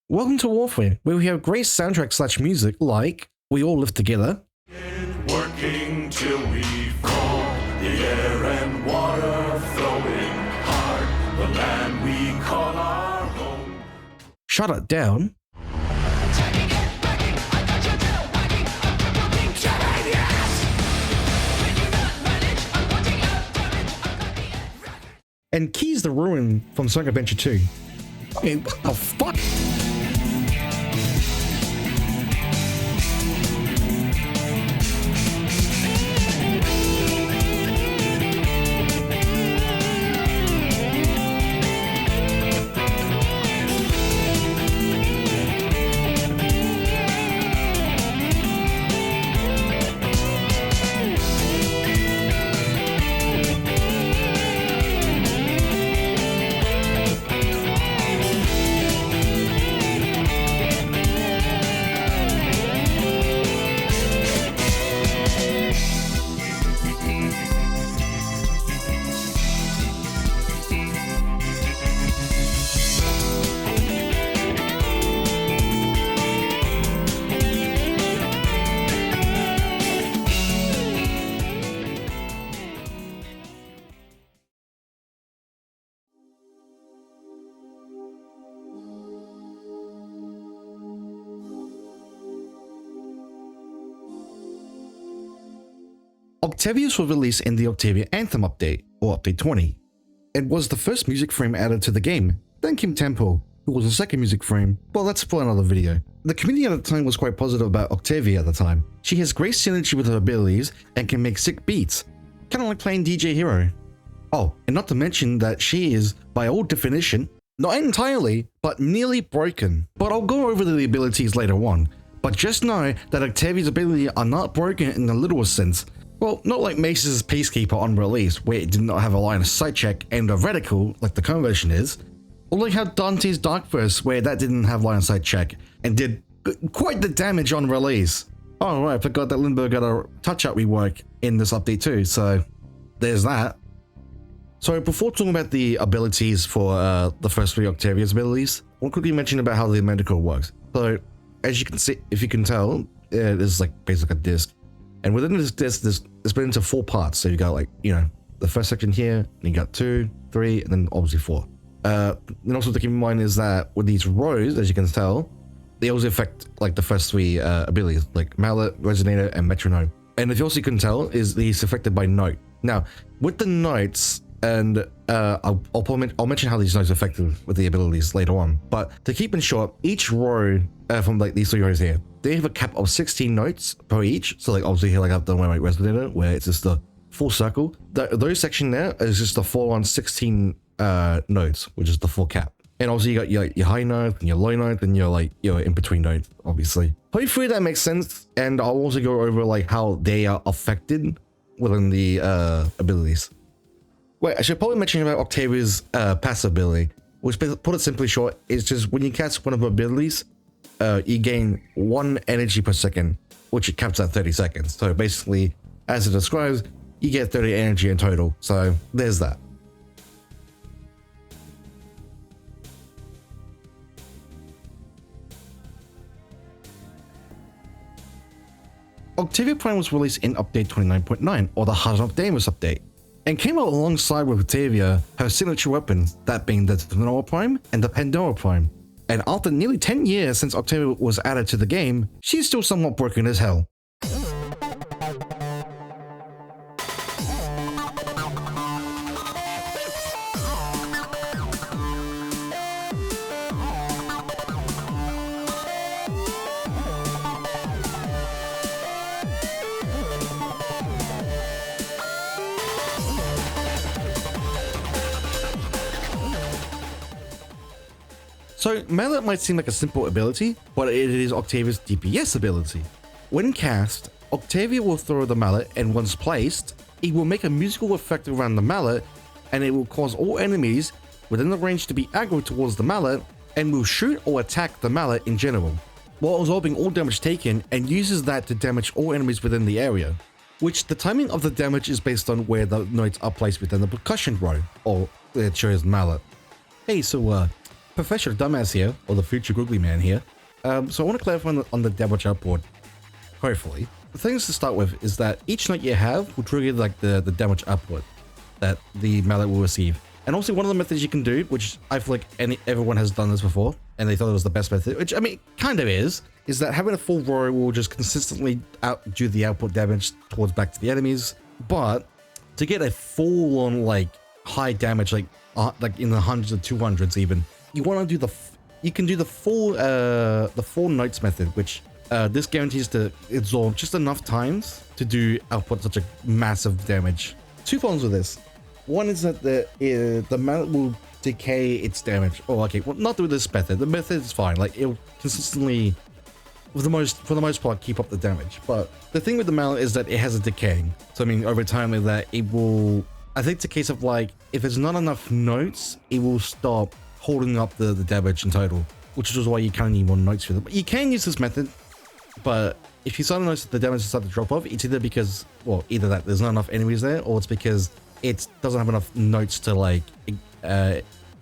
Welcome to Warframe, where we have great soundtrack / music like We All Live Together, Working till we fall, the air and water flowing hard, the land we call our home. Shut It Down, and Keys the Ruin from Sonic Adventure 2. Hey, what the fuck? Octavius was released in the Octavia Anthem update, or Update 20. It was the first music frame added to the game, then came Tempo, who was the second music frame, well that's for another video. The community at the time was quite positive about Octavia at the time. She has great synergy with her abilities and can make sick beats, kinda like playing DJ Hero. Oh, and not to mention that she is, by all definition, not entirely, but nearly broken. But I'll go over the abilities later on, but just know that Octavia's abilities are not broken in the literal sense. Well, not like Mesa's Peacekeeper on release, where it did not have a line of sight check and a reticle like the current version is, or like how Dante's Dark Verse, where that didn't have line of sight check and did quite the damage on release. Oh right, I forgot that Lindbergh got a touch-up rework in this update too, so there's that. So before talking about the abilities for the first three Octavia's abilities, I want to quickly mention about how the medical works. So as you can see, if you can tell, it is like basically a disc. And within this disc, it's split into 4 parts. So you got like, you know, the first section here, and you got 2, 3, and then obviously 4. And also to keep in mind is that with these rows, as you can tell, they also affect like the first 3 abilities, like Mallet, Resonator, and Metronome. And if you also can tell, is these affected by note. Now, with the notes, and I'll mention how these notes are affected with the abilities later on. But to keep in short, each row from like these 3 rows here, they have a cap of 16 notes per each. So like obviously here like I've done my Resonator, where it's just a full circle. Those section there is just a full on 16 notes, which is the full cap. And obviously you got your high note and your low note and your in between notes, obviously. Hopefully that makes sense. And I'll also go over like how they are affected within the abilities. Wait, I should probably mention about Octavia's passive ability, which put it simply short, is just when you cast one of her abilities, you gain 1 energy per second, which it caps at 30 seconds. So basically, as it describes, you get 30 energy in total. So there's that. Octavia Prime was released in Update 29.9, or the Heart of Damus update, and came out alongside with Octavia her signature weapons, that being the Tennocreate Prime and the Pandora Prime. And after nearly 10 years since Octavia was added to the game, she's still somewhat broken as hell. So Mallet might seem like a simple ability, but it is Octavia's DPS ability. When cast, Octavia will throw the mallet, and once placed, it will make a musical effect around the mallet, and it will cause all enemies within the range to be aggro towards the mallet, and will shoot or attack the mallet in general, while absorbing all damage taken, and uses that to damage all enemies within the area. Which the timing of the damage is based on where the notes are placed within the percussion row, or it shows mallet. Hey, so Professor Dumbass here, or the future Googly Man here. So I want to clarify on the damage output, hopefully. The things to start with is that each note you have will trigger like the damage output that the mallet will receive. And also one of the methods you can do, which I feel like everyone has done this before, and they thought it was the best method, which I mean, kind of is that having a full row will just consistently outdo the output damage towards back to the enemies. But to get a full on like high damage, like in the hundreds or 200s even, you want to do you can do the full notes method, which this guarantees to absorb just enough times to do output such a massive damage. Two problems with this. One is that the mallet will decay its damage. Oh, okay. Well, not through this method. The method is fine. Like it'll consistently, for the most part, keep up the damage. But the thing with the mallet is that it has a decaying. So I mean, over time, with that, it will. I think it's a case of like if there's not enough notes, it will stop holding up the damage in total, which is why you kind of need more notes for it. But you can use this method, but if you start to notice that the damage is starting to drop off, it's either because, well, either that there's not enough enemies there, or it's because it doesn't have enough notes to like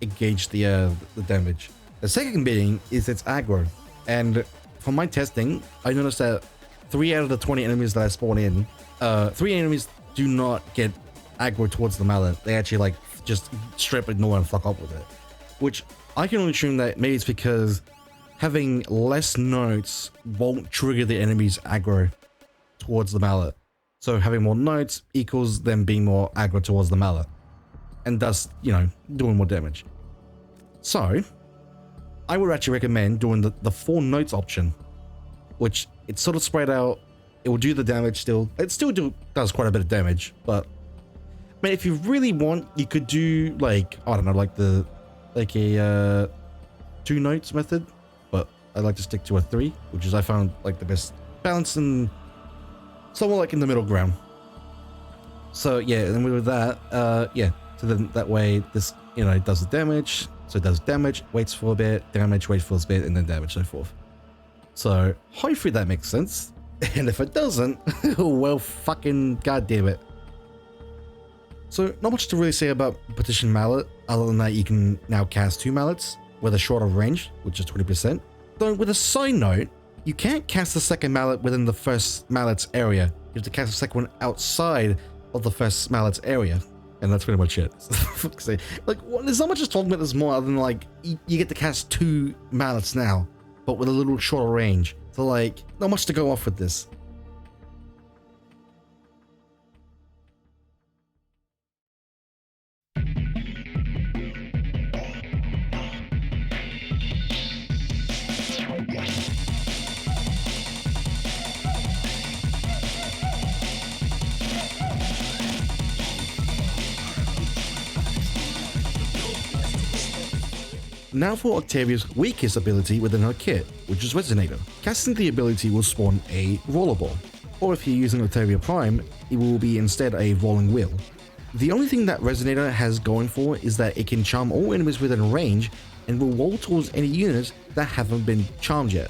engage the damage. The second being is its aggro, and from my testing, I noticed that 3 out of the 20 enemies that I spawn in, 3 enemies do not get aggro towards the mallet. They actually like just straight up ignore and fuck up with it, which I can only assume that maybe it's because having less notes won't trigger the enemy's aggro towards the mallet. So having more notes equals them being more aggro towards the mallet, and thus, you know, doing more damage. So I would actually recommend doing the 4 notes option, which it's sort of spread out. It will do the damage still. It still does quite a bit of damage, but I mean, if you really want, you could do like, I don't know, like a 2 notes method, but I like to stick to a 3, which is I found like the best balance and somewhat like in the middle ground. So yeah, and with that, yeah, so then that way this, you know, does the damage, so it does damage, waits for a bit, damage, waits for a bit, and then damage, so forth. So hopefully that makes sense, and if it doesn't, well, fucking goddamn it. So not much to really say about Partitioned Mallet, other than that you can now cast 2 mallets with a shorter range, which is 20%. Though with a side note, you can't cast the second mallet within the first mallet's area. You have to cast the second one outside of the first mallet's area. And that's pretty much it. Like, well, there's not much to talk about this more other than like, you get to cast 2 mallets now, but with a little shorter range. So like, not much to go off with this. Now for Octavia's weakest ability within her kit, which is Resonator. Casting the ability will spawn a rollerball, or if you're using Octavia Prime, it will be instead a rolling wheel. The only thing that Resonator has going for is that it can charm all enemies within range and will roll towards any units that haven't been charmed yet.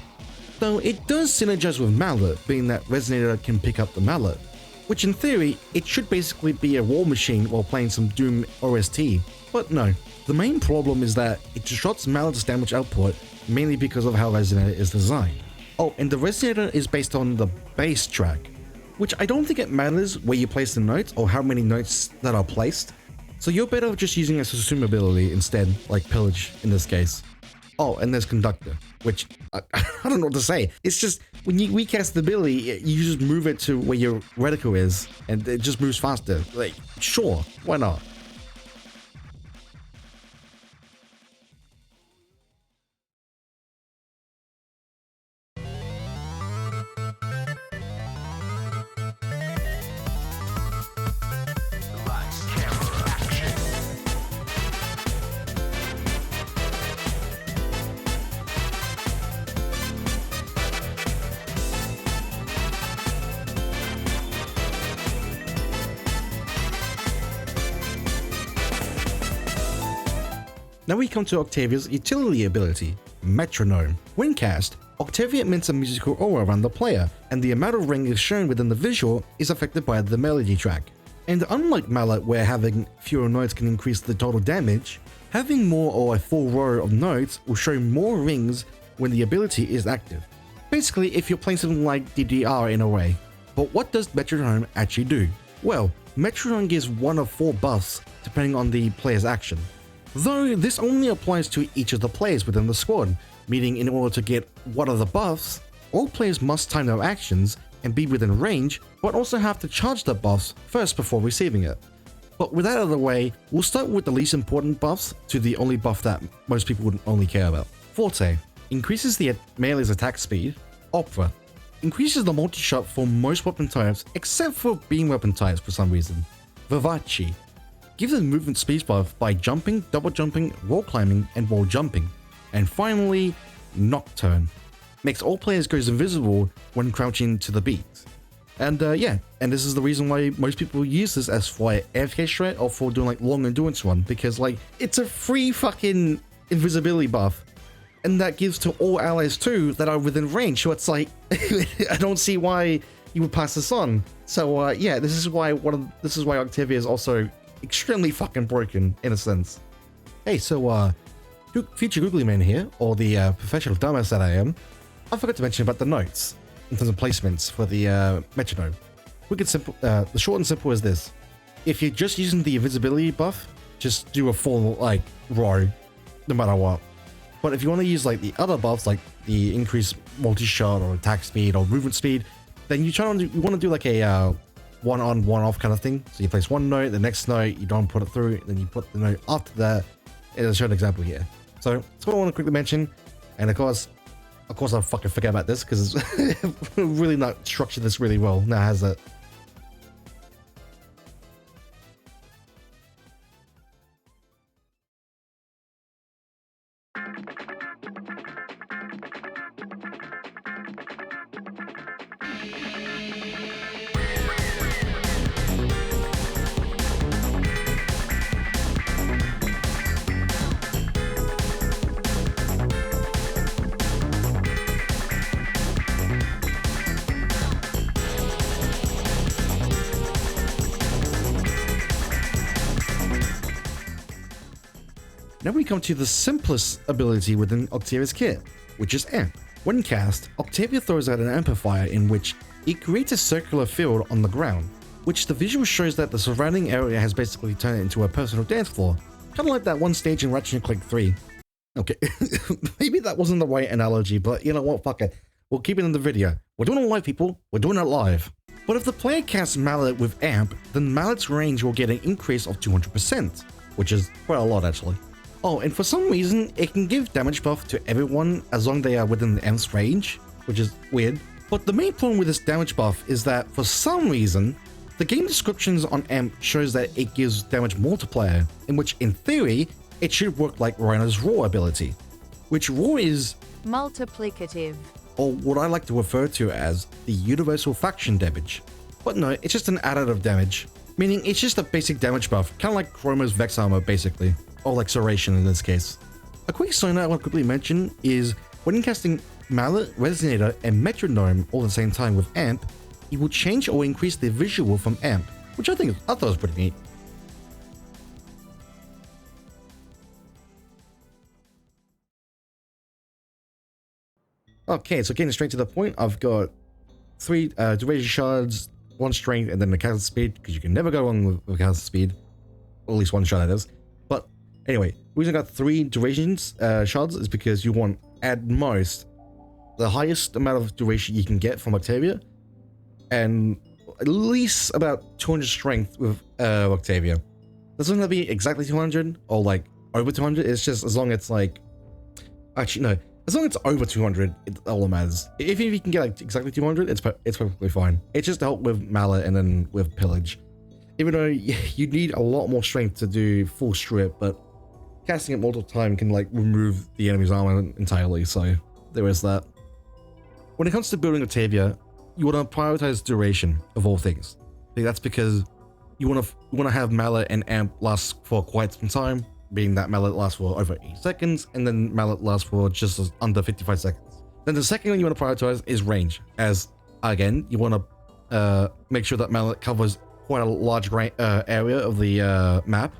Though it does synergize with Mallet, being that Resonator can pick up the Mallet, which in theory, it should basically be a war machine while playing some Doom OST, but no. The main problem is that it disrupts Mallet's damage output, mainly because of how Resonator is designed. Oh, and the Resonator is based on the bass track, which I don't think it matters where you place the notes or how many notes that are placed, so you're better off just using a subsume ability instead, like Pillage in this case. Oh, and there's Conductor, which I don't know what to say. It's just, when you recast the ability, you just move it to where your reticle is, and it just moves faster. Like, sure, why not? Now we come to Octavia's utility ability, Metronome. When cast, Octavia emits a musical aura around the player, and the amount of ring is shown within the visual is affected by the melody track. And unlike Mallet, where having fewer notes can increase the total damage, Having more or a full row of nodes will show more rings when the ability is active. Basically, if you're playing something like DDR in a way. But what does Metronome actually do? Well, Metronome gives one of 4 buffs depending on the player's action. Though this only applies to each of the players within the squad, meaning in order to get one of the buffs, all players must time their actions and be within range, but also have to charge the buffs first before receiving it. But with that out of the way, we'll start with the least important buffs to the only buff that most people would only care about. Forte increases the melee's attack speed. Opera increases the multi-shot for most weapon types except for beam weapon types for some reason. Vivace gives a movement speed buff by jumping, double jumping, wall climbing, and wall jumping. And finally, Nocturne makes all players go invisible when crouching to the beat. And and this is the reason why most people use this as for AFK strat or for doing like long endurance run, because like it's a free fucking invisibility buff, and that gives to all allies too that are within range. So it's like I don't see why you would pass this on. So this is why Octavia is also extremely fucking broken in a sense. Hey, so future Googly Man here, or the professional dumbass that I am, I forgot to mention about the notes in terms of placements for the metronome. Wicked simple. The short and simple is this: if you're just using the invisibility buff, just do a full like row, no matter what. But if you want to use like the other buffs, like the increased multi-shot or attack speed or movement speed, then you want to do like a one on, one off kind of thing. So you place one note, the next note you don't put it through, then you put the note after that. I'll show an example here. So that's what I want to quickly mention, and of course I fucking forget about this because it's really not structured this really well. Now has it. Now we come to the simplest ability within Octavia's kit, which is Amp. When cast, Octavia throws out an amplifier in which it creates a circular field on the ground, which the visual shows that the surrounding area has basically turned into a personal dance floor, kind of like that one stage in Ratchet and Clank 3. Okay, maybe that wasn't the right analogy, but you know what, fuck it. We'll keep it in the video. We're doing it live, people. We're doing it live. But if the player casts Mallet with Amp, then Mallet's range will get an increase of 200%, which is quite a lot actually. Oh, and for some reason, it can give damage buff to everyone as long as they are within the Amp's range, which is weird. But the main problem with this damage buff is that for some reason, the game descriptions on Amp shows that it gives damage multiplier, in which in theory, it should work like Rhino's Raw ability, which Raw is multiplicative, or what I like to refer to as the universal faction damage. But no, it's just an additive damage, meaning it's just a basic damage buff, kind of like Chroma's Vex armor basically. Or like Serration in this case. A quick sign I want to quickly mention is when casting Mallet, Resonator, and Metronome all at the same time with Amp, it will change or increase the visual from Amp, which I thought was pretty neat. Okay, so getting straight to the point, I've got 3 duration shards, 1 strength, and then the castle speed, because you can never go wrong with castle speed. Or at least 1 shard that is. But anyway, the reason I got 3 durations shards is because you want, at most, the highest amount of duration you can get from Octavia, and at least about 200 strength with Octavia. Doesn't have to be exactly 200 or like over 200. It's just as long as it's like, actually no, as long as it's over 200, it all matters. If you can get like exactly 200, it's perfectly fine. It's just to help with Mallet and then with Pillage. Even though you need a lot more strength to do full strip, but casting it multiple times can like remove the enemy's armor entirely, so there is that. When it comes to building Octavia, you want to prioritize duration of all things. That's because you want to have Mallet and Amp last for quite some time, being that Mallet lasts for over 8 seconds, and then Mallet lasts for just under 55 seconds. Then the second one you want to prioritize is range, as again, you want to make sure that Mallet covers quite a large area of the map,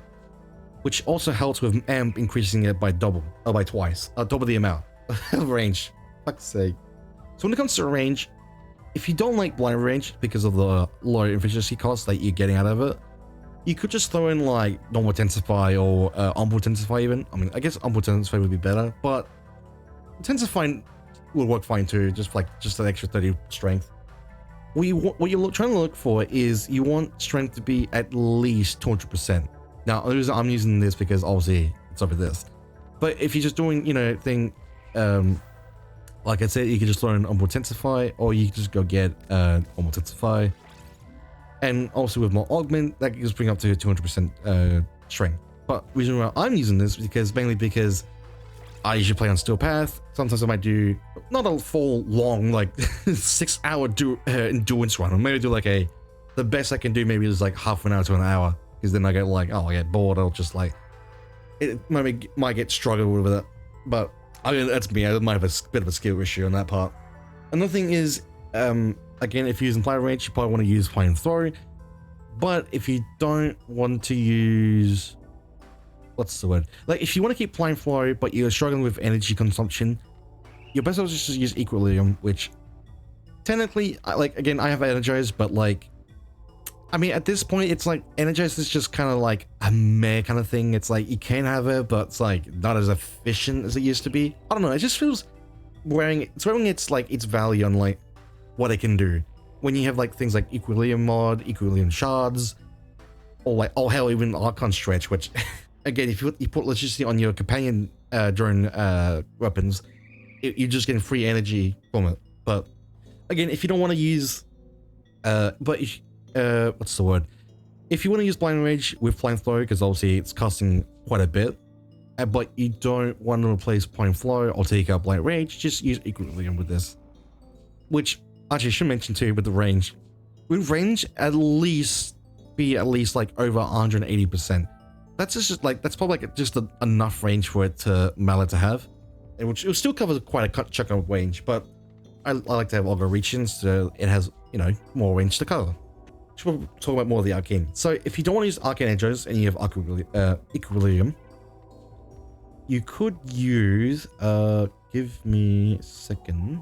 which also helps with amp increasing it by double, or by twice, double the amount of range. Fuck's sake. So when it comes to range, if you don't like blind range because of the low efficiency cost that you're getting out of it, you could just throw in like normal Intensify or Umbral Intensify even. I mean, I guess Umbral Intensify would be better, but Intensify will work fine too, just an extra 30 strength. What you're trying to look for is you want strength to be at least 200%. Now, the reason I'm using this because obviously it's over this. But if you're just doing, like I said, you can just throw in Umbral Intensify, or you can just go get Umbral Intensify. And also with more augment, that can just bring up to 200% strength. But the reason why I'm using this is mainly because I usually play on Steel Path. Sometimes I might do not a full long 6-hour endurance run, or maybe do the best I can do maybe is half an hour to an hour, because then I get I get bored. I'll just it might get struggle with it. But I mean, that's me. I might have a bit of a skill issue on that part. Another thing is, again, if you're using fire range, you probably want to use fire and throw. But if you don't want to use, what's the word? If you want to keep flying flow, but you're struggling with energy consumption, your best option is just use Equilibrium, which technically, again, I have Energize, but I mean, at this point, it's Energize is just kind of a meh kind of thing. It's you can have it, but it's not as efficient as it used to be. I don't know. It just feels wearing its value on what it can do. When you have things like Equilibrium mod, Equilibrium Shards, or oh hell, even Archon Stretch, which again, if you put electricity on your companion drone weapons, you're just getting free energy from it. But again, if you don't want to use, what's the word? If you want to use blind range with flying flow, because obviously it's costing quite a bit, but you don't want to replace blind flow or take out blind range, just use Equilibrium with this. Which actually I should mention too with the range. With range, at least over 180%. That's just that's probably just enough range for it to Mallet to have, and which it will still cover quite a chunk of range. But I like to have Augur Reach-In, so it has more range to cover. We'll talk about more of the Arcane. So if you don't want to use Arcane Energies and you have Equilibrium, you could use, give me a second.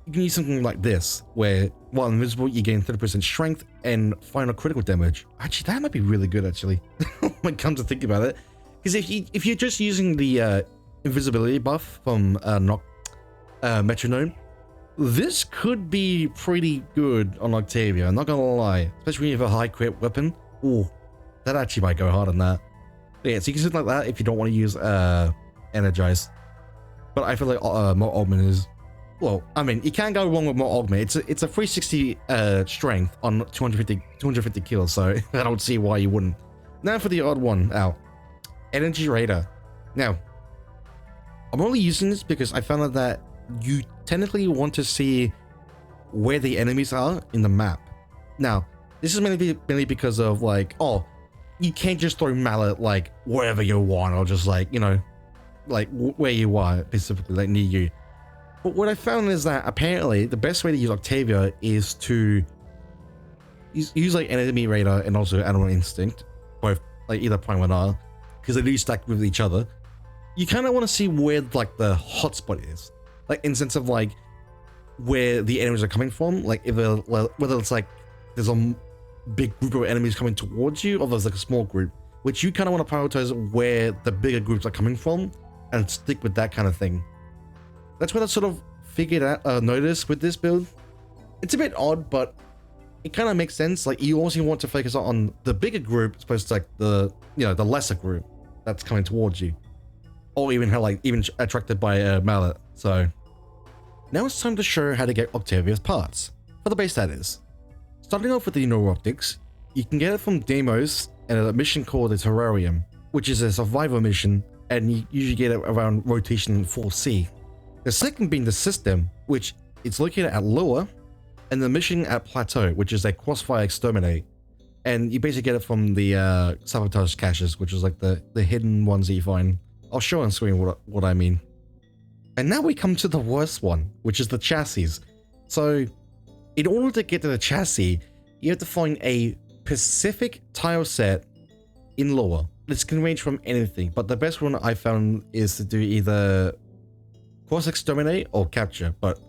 You can use something like this, where while invisible, you gain 30% strength and final critical damage. Actually, that might be really good, actually, when it comes to think about it. Because if you're just using the invisibility buff from Metronome, this could be pretty good on Octavia, I'm not gonna lie. Especially when you have a high crit weapon. Ooh, that actually might go hard on that. But yeah, so you can sit like that if you don't want to use Energize. But I feel like more augment is, well, I mean, you can't go wrong with more augment. It's a 360 strength on 250 kills, so I don't see why you wouldn't. Now for the odd one out. Energy Raider. Now, I'm only using this because I found out that you technically want to see where the enemies are in the map. Now, this is mainly because of you can't just throw Mallet wherever you want, or just where you are specifically, near you. But what I found is that apparently the best way to use Octavia is to use Enemy Raider and also Animal Instinct, both either Prime or not, because they do stack with each other. You kind of want to see where the hotspot is. In sense of where the enemies are coming from, whether it's there's a big group of enemies coming towards you, or there's a small group, which you kind of want to prioritize where the bigger groups are coming from and stick with that kind of thing. That's what I sort of figured out, noticed with this build. It's a bit odd, but it kind of makes sense. You also want to focus on the bigger group as opposed to the lesser group that's coming towards you, or even even attracted by Mallet. So now it's time to show how to get Octavia's parts, for the base that is. Starting off with the neural optics, you can get it from demos and a mission called the Terrarium, which is a survival mission, and you usually get it around rotation 4C. The second being the system, which it's located at Lower, and the mission at Plateau, which is a Crossfire Exterminate. And you basically get it from the Sabotage caches, which is the hidden ones that you find. I'll show on screen what I mean. And now we come to the worst one, which is the chassis. So, in order to get to the chassis, you have to find a specific tile set in lore. This can range from anything, but the best one I found is to do either cross-exterminate or capture, but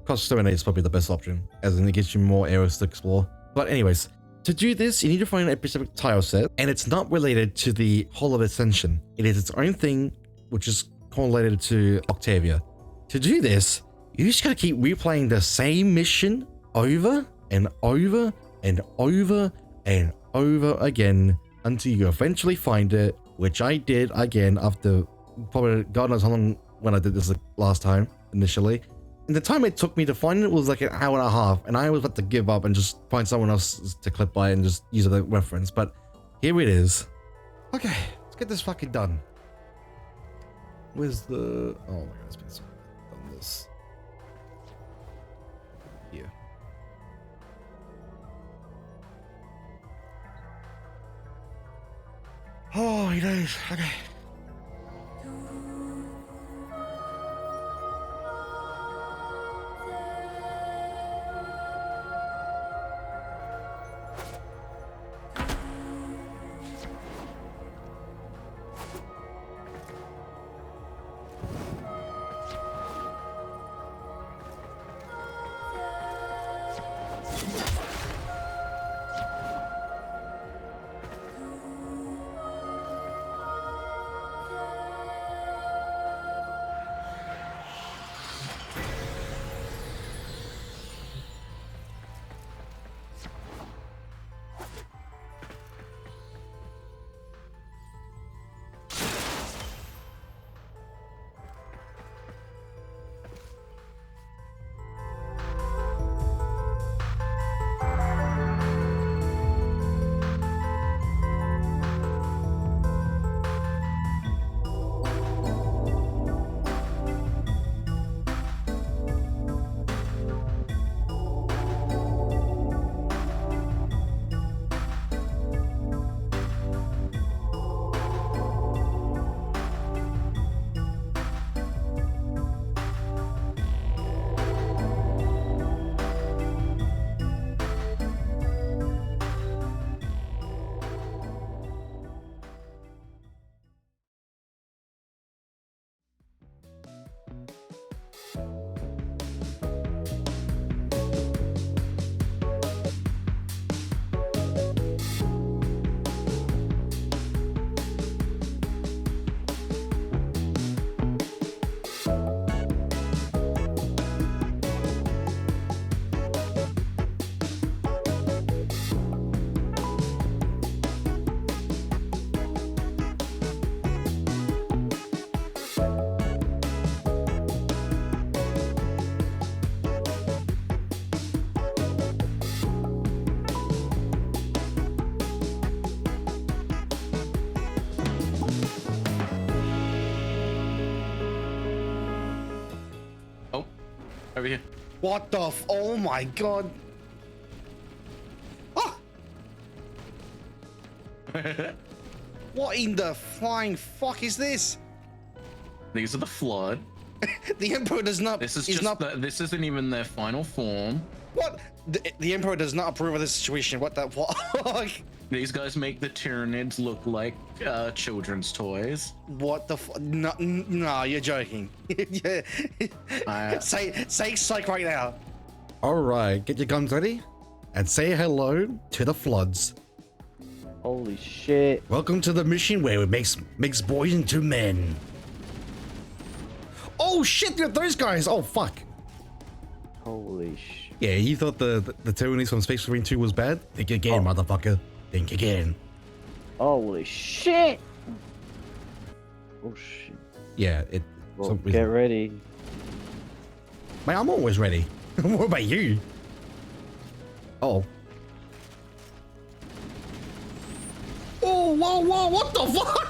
cross-exterminate is probably the best option, as in it gives you more areas to explore. But anyways, to do this, you need to find a specific tile set, and it's not related to the Hall of Ascension. It is its own thing, which is correlated to Octavia. To do this, you just gotta keep replaying the same mission over and over and over and over again until you eventually find it, which I did again after probably God knows how long when I did this last time initially. And the time it took me to find it was like an hour and a half, and I was about to give up and just find someone else to clip by and just use it as a reference, but here it is. Okay, let's get this fucking done. Where's the... oh my god, it's been so long done this. Here. Oh, it is. Okay. Over here. What the oh my god. Ah! What in the flying fuck is this? These are the Flood. The Emperor does not... This is just not... this isn't even their final form. What? The Emperor does not approve of this situation. What the... what? These guys make the Tyranids look like children's toys. What the no, no, you're joking. Say psych right now. Alright, get your guns ready and say hello to the Floods. Holy shit. Welcome to the mission where it makes boys into men. Oh shit, they're those guys! Oh fuck. Holy shit. Yeah, you thought the Tyranids from Space Marine 2 was bad? Think again, motherfucker. Think again. Holy shit! Oh shit. Yeah, it... Well, get ready. Man, I'm always ready. What about you? Oh. Oh, whoa, whoa, what the fuck?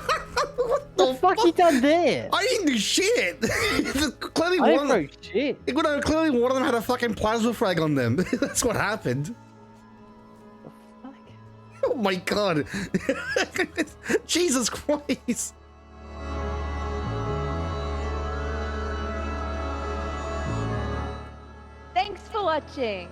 What the fuck you done there? I didn't do shit. Clearly I one didn't throw shit. Clearly one of them had a fucking plasma frag on them. That's what happened. Oh my god. Jesus Christ. Thanks for watching.